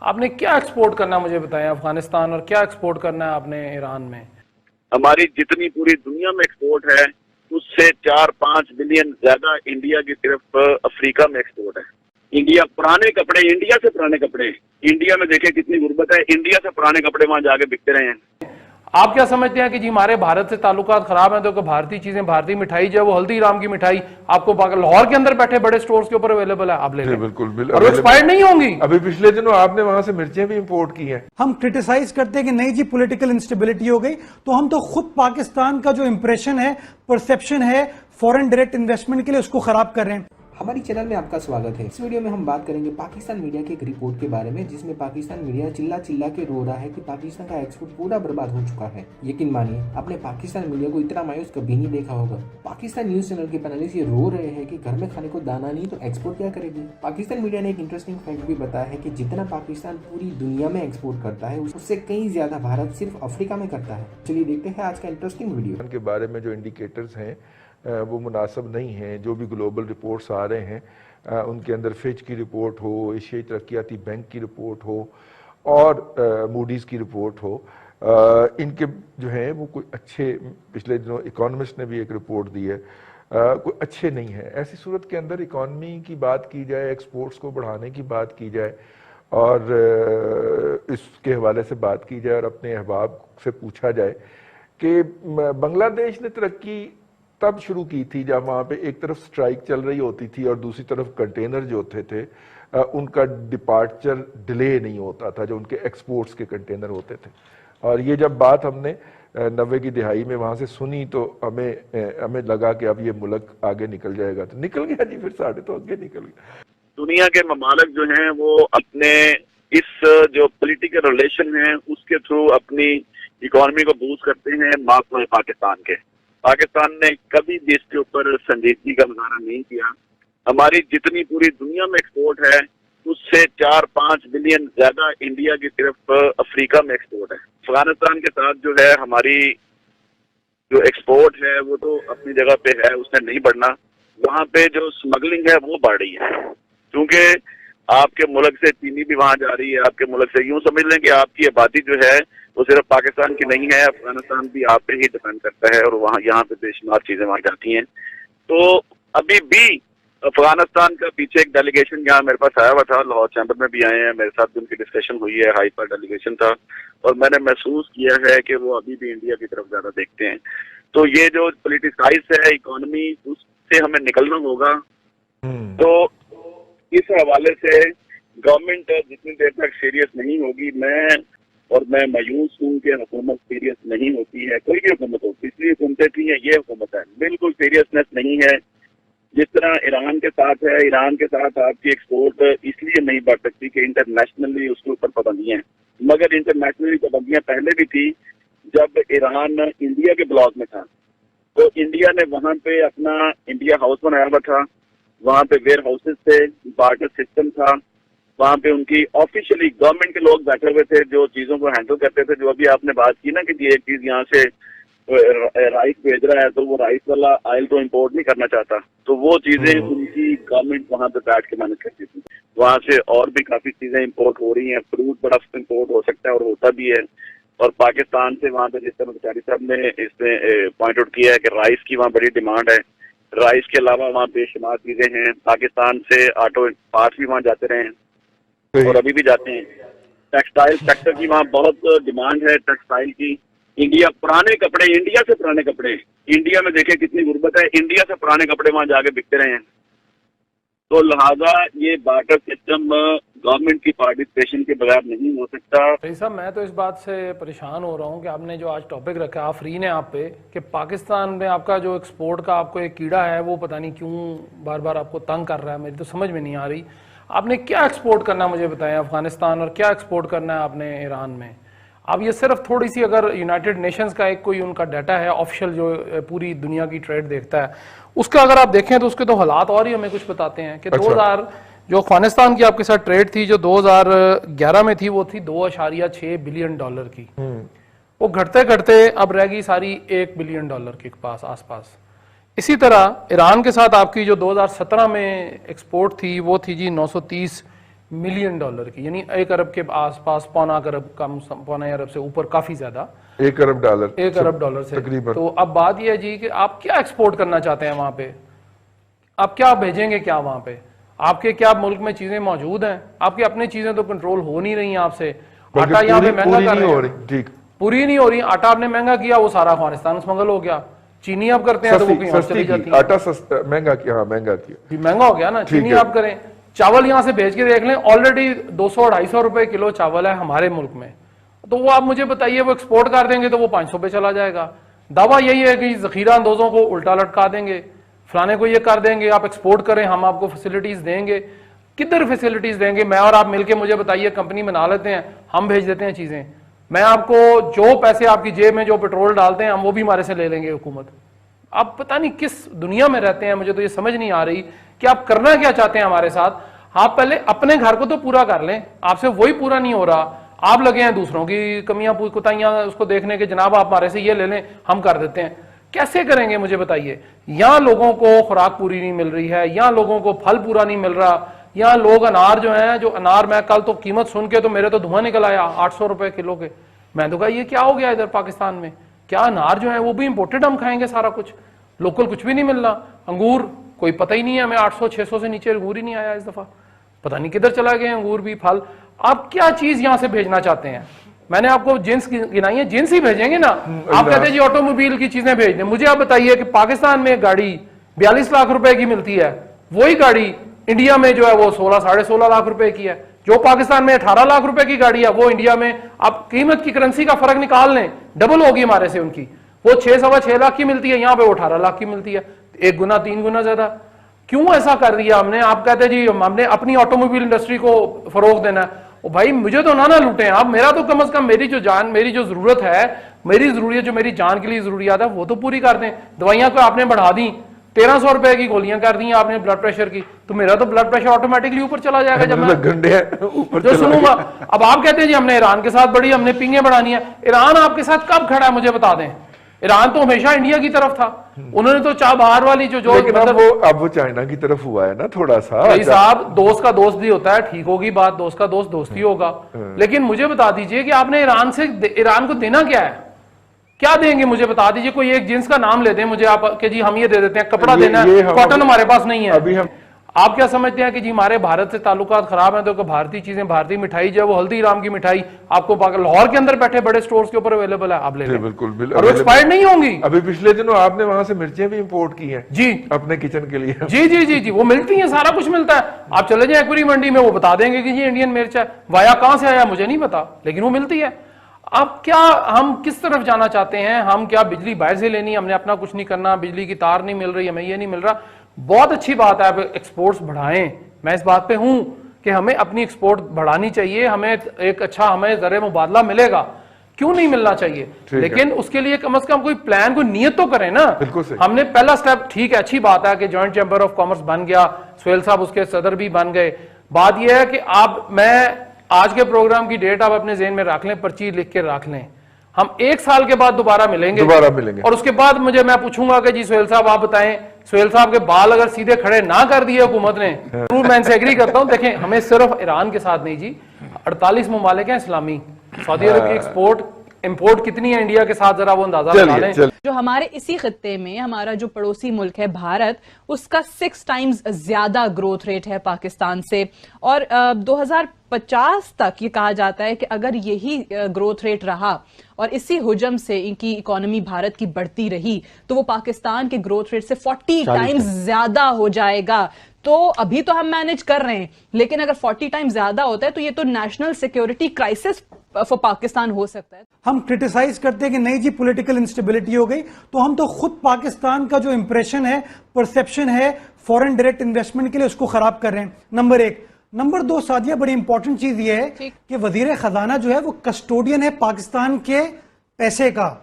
आपने क्या एक्सपोर्ट करना मुझे बताएं अफगानिस्तान, और क्या एक्सपोर्ट करना है आपने ईरान में? हमारी जितनी पूरी दुनिया में एक्सपोर्ट है उससे 4-5 बिलियन ज्यादा इंडिया की सिर्फ अफ्रीका में एक्सपोर्ट है। इंडिया पुराने कपड़े, इंडिया से पुराने कपड़े, इंडिया में देखें कितनी गुर्बत है, इंडिया से पुराने कपड़े वहां जाके बिकते रहे हैं। आप क्या समझते हैं कि जी हमारे भारत से ताल्लुकात खराब हैं तो भारतीय चीजें, भारतीय मिठाई जो है वो हल्दीराम की मिठाई आपको लाहौर के अंदर बैठे बड़े स्टोर्स के ऊपर अवेलेबल है, आप ले लें। बिल्कुल और एक्सपायर्ड नहीं होंगी। अभी पिछले दिनों आपने वहां से मिर्चें भी इंपोर्ट की हैं। हम क्रिटिसाइज करते हैं कि नहीं जी पॉलिटिकल इंस्टेबिलिटी हो गई, तो हम तो खुद पाकिस्तान का जो इंप्रेशन है, परसेप्शन है फॉरेन डायरेक्ट इन्वेस्टमेंट के लिए, उसको खराब कर रहे हैं। हमारी चैनल में आपका स्वागत है। इस वीडियो में हम बात करेंगे पाकिस्तान मीडिया की एक रिपोर्ट के बारे में, जिसमें पाकिस्तान मीडिया चिल्ला चिल्ला के रो रहा है कि पाकिस्तान का एक्सपोर्ट पूरा बर्बाद हो चुका है। यकीन मानिए, आपने पाकिस्तान मीडिया को इतना मायूस कभी नहीं देखा होगा। पाकिस्तान न्यूज चैनल के पैनलिस्ट ये रो रहे हैं कि घर में खाने को दाना नहीं तो एक्सपोर्ट क्या करेगी। पाकिस्तान मीडिया ने एक इंटरेस्टिंग फैक्ट भी बताया है कि जितना पाकिस्तान पूरी दुनिया में एक्सपोर्ट करता है उससे कई ज्यादा भारत सिर्फ अफ्रीका में करता है। चलिए देखते हैं आज का इंटरेस्टिंग वीडियो। के बारे में जो इंडिकेटर्स हैं वो मुनासिब नहीं हैं। जो भी ग्लोबल रिपोर्ट्स आ रहे हैं उनके अंदर फिच की रिपोर्ट हो, एशियाई तरक्याती बैंक की रिपोर्ट हो और मूडीज़ की रिपोर्ट हो, इनके जो हैं वो कोई अच्छे, पिछले दिनों इकोनॉमिस्ट ने भी एक रिपोर्ट दी है, कोई अच्छे नहीं है। ऐसी सूरत के अंदर इकॉनमी की बात की जाए, एक्सपोर्ट्स को बढ़ाने की बात की जाए और इसके हवाले से बात की जाए और अपने अहबाब से पूछा जाए कि बांग्लादेश ने तरक्की तब शुरू की थी जब वहाँ पे एक तरफ स्ट्राइक चल रही होती थी और दूसरी तरफ कंटेनर जो होते थे उनका डिपार्चर डिले नहीं होता था, जो उनके एक्सपोर्ट्स के कंटेनर होते थे। और ये जब बात हमने 90 की दिहाई में वहाँ से सुनी तो हमें लगा कि अब ये मुल्क आगे निकल जाएगा, तो निकल गया जी, फिर साढ़े तो आगे निकल गया। दुनिया के ममालिक जो हैं वो अपने इस जो पॉलिटिकल रिलेशन है उसके थ्रू अपनी इकोनॉमी को बूस्ट करते हैं। माफ है पाकिस्तान के, पाकिस्तान ने कभी भी इसके ऊपर संजीदगी का मुजाहरा नहीं किया। हमारी जितनी पूरी दुनिया में एक्सपोर्ट है उससे 4-5 बिलियन ज्यादा इंडिया की सिर्फ अफ्रीका में एक्सपोर्ट है। अफगानिस्तान के साथ जो है हमारी जो एक्सपोर्ट है वो तो अपनी जगह पे है, उसने नहीं बढ़ना। वहाँ पे जो स्मगलिंग है वो बढ़ रही है, क्योंकि आपके मुल्क से चीनी भी वहां जा रही है, आपके मुल्क से, यूं समझ लें कि आपकी आबादी जो है वो सिर्फ पाकिस्तान की नहीं है, अफगानिस्तान भी आप पे ही डिपेंड करता है और वहाँ यहाँ पे बेशुमार चीजें वहां जाती हैं। तो अभी भी अफगानिस्तान का पीछे एक डेलीगेशन यहाँ मेरे पास आया हुआ था, लाहौर चैम्बर में भी आए हैं, मेरे साथ भी उनकी डिस्कशन हुई है, हाई पर डेलीगेशन था और मैंने महसूस किया है कि वो अभी भी इंडिया की तरफ ज्यादा देखते हैं। तो ये जो पोलिटिसाइज है इकोनॉमी, उससे हमें निकलना होगा। तो इस हवाले से गवर्नमेंट जितनी देर तक सीरियस नहीं होगी, मैं मायूस हूँ कि हुकूमत सीरियस नहीं होती है। कोई भी हुकूमत हो, पिछली हुकूमतें थी, ये हुकूमत है, बिल्कुल सीरियसनेस नहीं है। जिस तरह ईरान के साथ है, ईरान के साथ आपकी एक्सपोर्ट इसलिए नहीं बढ़ सकती कि इंटरनेशनली उसके ऊपर पाबंदियां हैं, मगर इंटरनेशनली पाबंदियां पहले भी थी जब ईरान इंडिया के ब्लॉक में था। तो इंडिया ने वहां पे अपना इंडिया हाउस बनाया हुआ था, वहां पे वेयर हाउसेज थे, बार्टर सिस्टम था, वहां पे उनकी ऑफिशियली गवर्नमेंट के लोग बैठे हुए थे जो चीजों को हैंडल करते थे। जो अभी आपने बात की ना कि एक चीज यहाँ से राइस भेज रहा है तो वो राइस वाला आयल तो इंपोर्ट नहीं करना चाहता, तो वो चीजें उनकी गवर्नमेंट वहां पे बैठ के मैनेज करती थी। वहां से और भी काफी चीजें इंपोर्ट हो रही हैं, फ्रूट बड़ा इंपोर्ट हो सकता है और होता भी है। और पाकिस्तान से वहां पे जिस तरह बेचारी साहब ने इसमें पॉइंट आउट किया है कि राइस की वहाँ बड़ी डिमांड है, राइस के अलावा वहाँ बेशुमार चीजें हैं। पाकिस्तान से ऑटो पार्ट्स भी वहाँ जाते रहे हैं और अभी भी जाते हैं। टेक्सटाइल सेक्टर की वहाँ बहुत डिमांड है, टेक्सटाइल की। इंडिया पुराने कपड़े, इंडिया से पुराने कपड़े, इंडिया में देखें कितनी गुर्बत है, इंडिया से पुराने कपड़े वहाँ जाके बिकते रहे हैं। तो लिहाजा ये बार्टर सिस्टम गवर्नमेंट की पार्टिसिपेशन के बगैर नहीं हो सकता। भाई साहब, मैं तो इस बात से परेशान हो रहा हूँ कि आपने जो आज टॉपिक रखा, आफरीन है आप पे, कि पाकिस्तान में आपका जो एक्सपोर्ट का आपको एक कीड़ा है वो पता नहीं क्यों बार बार आपको तंग कर रहा है, मेरी तो समझ में नहीं आ रही। आपने क्या एक्सपोर्ट करना मुझे बताएं अफगानिस्तान, और क्या एक्सपोर्ट करना है आपने ईरान में? अब ये सिर्फ थोड़ी सी, अगर यूनाइटेड नेशंस का एक कोई उनका डाटा है ऑफिशियल जो पूरी दुनिया की ट्रेड देखता है, उसका अगर आप देखें तो उसके तो हालात और ही हमें कुछ बताते हैं कि 2000 जो अफगानिस्तान की आपके साथ ट्रेड थी जो 2011 में थी, वो थी 2.6 बिलियन डॉलर की। वो घटते घटते अब रह गई सारी 1 बिलियन डॉलर के पास आसपास। इसी तरह ईरान के साथ आपकी जो 2017 में एक्सपोर्ट थी वो थी जी 930 मिलियन डॉलर की, यानी 1 अरब के आसपास, पौना अरब, कम पौना अरब से ऊपर, काफी ज्यादा, 1 अरब डॉलर, 1 अरब डॉलर से तकरीबन। तो अब बात यह है जी कि आप क्या एक्सपोर्ट करना चाहते हैं वहां पे, आप क्या भेजेंगे क्या वहां पे, आपके क्या मुल्क में चीजें मौजूद हैं, आपकी अपनी चीजें तो कंट्रोल हो नहीं रही आपसे। आटा यहाँ पे महंगा कर रहे हैं, ठीक, पूरी नहीं हो रही, आटा आपने महंगा किया, वो सारा अफगानिस्तान स्मगल हो गया। चीनी आप करते हैं तो वो कहीं और चली जाती है, आटा सस्ता, महंगा किया, हाँ महंगा किया, महंगा हो गया ना। चीनी आप करें, चावल यहाँ से भेज के देख लें, ऑलरेडी 200-250 रुपए किलो चावल है हमारे मुल्क में, तो वो आप मुझे बताइए वो एक्सपोर्ट कर देंगे तो वो 500 पे चला जाएगा। दावा यही है कि जखीरा अंदोजों को उल्टा लटका देंगे, फलाने को ये कर देंगे, आप एक्सपोर्ट करें, हम आपको फैसिलिटीज देंगे। किधर फैसिलिटीज देंगे? मैं और आप मिलके मुझे बताइए, कंपनी बना लेते हैं, हम भेज देते हैं चीजें, मैं आपको जो पैसे आपकी जेब में जो पेट्रोल डालते हैं हम वो भी हमारे से ले लेंगे हुकूमत। आप पता नहीं किस दुनिया में रहते हैं, मुझे तो ये समझ नहीं आ रही कि आप करना क्या चाहते हैं हमारे साथ। आप पहले अपने घर को तो पूरा कर लें, आपसे वही पूरा नहीं हो रहा, आप लगे हैं दूसरों की कमियां कुताइयां उसको देखने के, जनाब आप हमारे से ये ले लें हम कर देते हैं। कैसे करेंगे मुझे बताइए? यहाँ लोगों को खुराक पूरी नहीं मिल रही है, यहाँ लोगों को फल पूरा नहीं मिल रहा, यहाँ लोग अनार जो हैं, जो अनार मैं कल तो कीमत सुन के तो मेरे तो धुआं निकल आया 800 रुपए किलो के। मैं तो कहा ये क्या हो गया इधर पाकिस्तान में, क्या अनार जो है वो भी इंपोर्टेड हम खाएंगे सारा कुछ, लोकल कुछ भी नहीं मिल रहा। अंगूर कोई पता ही नहीं है, हमें 800-600 से नीचे अंगूर ही नहीं आया इस दफा, पता नहीं किधर चला गए अंगूर भी, फल। आप क्या चीज यहां से भेजना चाहते हैं? मैंने आपको जिन्स गिनाई है, जिन्स ही भेजेंगे ना। आप कहते हैं जी ऑटोमोबाइल की चीजें भेज दें, मुझे आप बताइए कि पाकिस्तान में गाड़ी 42 लाख रुपए की मिलती है, वही गाड़ी इंडिया में जो है वो 16-16.5 लाख रुपए की है। जो पाकिस्तान में 18 लाख रुपए की गाड़ी है, वो इंडिया में, आप कीमत की करेंसी का फर्क निकाल लें, डबल होगी हमारे से उनकी, वो 6-6.25 लाख की मिलती है, यहाँ पे वो 18 लाख की मिलती है, 1 गुना 3 गुना ज्यादा। क्यों ऐसा कर दिया हमने? आप कहते हैं जी हमने अपनी ऑटोमोबाइल इंडस्ट्री को फरोग देना है। ओ भाई मुझे तो ना लूटें आप, मेरा तो कम से कम मेरी जो जान, मेरी जो जरूरत है, मेरी जरूरत जो मेरी जान के लिए जरूरियात है वो तो पूरी कर दें। दवाइयां को आपने बढ़ा दी, 1300 रुपए की गोलियां कर दी आपने ब्लड प्रेशर की, तो मेरा तो ब्लड प्रेशर ऑटोमेटिकली ऊपर चला जाएगा जब मैं ऊपर जो सुनूंगा। अब आप कहते हैं जी हमने ईरान के साथ बड़ी, हमने पिंगे बढ़ानी है। ईरान आपके साथ कब खड़ा है मुझे बता दें? ईरान तो हमेशा इंडिया की तरफ था, उन्होंने तो चाह बाहर वाली जो लेकिन अब वो चाइना की तरफ हुआ है ना थोड़ा सा। भाई साहब दोस्त का दोस्त भी होता है, ठीक होगी बात, दोस्त का दोस्त दोस्ती होगा, लेकिन मुझे बता दीजिए कि आपने ईरान को देना क्या है? क्या देंगे मुझे बता दीजिए? कोई एक जिन्स का नाम ले दें मुझे आप कि जी हम ये दे देते हैं, कपड़ा देना है, कॉटन हमारे पास नहीं है। अभी हम आप क्या समझते हैं कि जी हमारे भारत से ताल्लुकात खराब हैं तो भारतीय चीजें, भारतीय मिठाई जो है वो हल्दीराम की मिठाई आपको लाहौर के अंदर बैठे बड़े स्टोर्स के ऊपर अवेलेबल है, आप ले लें। बिल्कुल और एक्सपायर्ड नहीं होंगी। अभी पिछले दिनों आपने वहां से मिर्चें भी इंपोर्ट की हैं जी अपने किचन के लिए। जी जी जी जी वो मिलती हैं, सारा कुछ मिलता है। आप चले जाए एक्वरी मंडी में, वो बता देंगे कि ये इंडियन मिर्च है, वाया कहां से आया मुझे नहीं पता, लेकिन वो मिलती है। अब क्या हम किस तरफ जाना चाहते हैं? हम क्या बिजली बाहर से लेनी, हमने अपना कुछ नहीं करना, बिजली की तार नहीं मिल रही, हमें ये नहीं मिल रहा। बहुत अच्छी बात है आप एक्सपोर्ट्स बढ़ाएं, मैं इस बात पे हूं कि हमें अपनी एक्सपोर्ट बढ़ानी चाहिए, हमें एक अच्छा हमें ज़र मुबादला मिलेगा, क्यों नहीं मिलना चाहिए, लेकिन उसके लिए कम से कम कोई प्लान, कोई नियत तो करें ना। हमने पहला स्टेप, ठीक है अच्छी बात है कि जॉइंट चैम्बर ऑफ कॉमर्स बन गया, सुहेल साहब उसके सदर भी बन गए। बात यह है कि आप, मैं आज के प्रोग्राम की डेट आप अपने ज़हन में रख लें, पर्ची लिख के रख लें, हम 1 साल के बाद दोबारा मिलेंगे और उसके बाद मैं पूछूंगा कि जी सुहेल साहब आप बताएं, सुहेल साहब के बाल अगर सीधे खड़े ना कर दिए हुकूमत ने, मैं इनसे एग्री करता हूं। देखें हमें सिर्फ ईरान के साथ नहीं जी, 48 ममालिक हैं इस्लामी, सऊदी अरब की एक्सपोर्ट इंपोर्ट कितनी है इंडिया के साथ, जरा वो अंदाजा लगा लें। जो हमारे इसी खित्ते में हमारा जो पड़ोसी मुल्क है भारत, उसका 6 टाइम्स ज्यादा ग्रोथ रेट है पाकिस्तान से, और 2050 तक ये कहा जाता है कि अगर यही ग्रोथ रेट रहा और इसी हुजम से इनकी इकोनॉमी भारत की बढ़ती रही तो वो पाकिस्तान के ग्रोथ रेट से 40 टाइम्स ज्यादा हो जाएगा। तो अभी तो हम मैनेज कर रहे हैं, लेकिन अगर 40 टाइम्स ज्यादा होता है तो ये तो national security crisis for Pakistan हो सकता है। हम क्रिटिसाइज करते हैं कि नहीं जी पॉलिटिकल इंस्टेबिलिटी हो गई, तो हम तो खुद पाकिस्तान का जो इंप्रेशन है, परसेप्शन है फॉरेन डायरेक्ट इन्वेस्टमेंट के लिए, उसको खराब कर रहे हैं। नंबर 1। नंबर 2 सादिया, बड़ी इंपॉर्टेंट चीज ये है कि वजीर खजाना जो है वो कस्टोडियन है पाकिस्तान के पैसे का।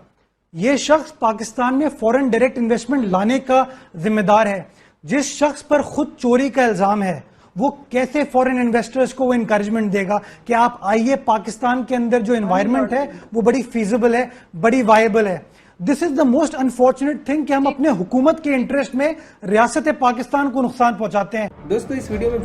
ये शख्स पाकिस्तान में फॉरेन डायरेक्ट इन्वेस्टमेंट लाने का जिम्मेदार है। जिस शख्स पर खुद चोरी का इल्जाम है, वो कैसे फॉरेन इन्वेस्टर्स को वो इंकरेजमेंट देगा कि आप आइए, पाकिस्तान के अंदर जो एनवायरनमेंट है वो बड़ी फीजिबल है, बड़ी वायबल है। This is the most unfortunate thing कि हम अपने हुकूमत के इंटरेस्ट में रियासत पाकिस्तान को नुकसान पहुंचाते हैं। दोस्तों इस वीडियो में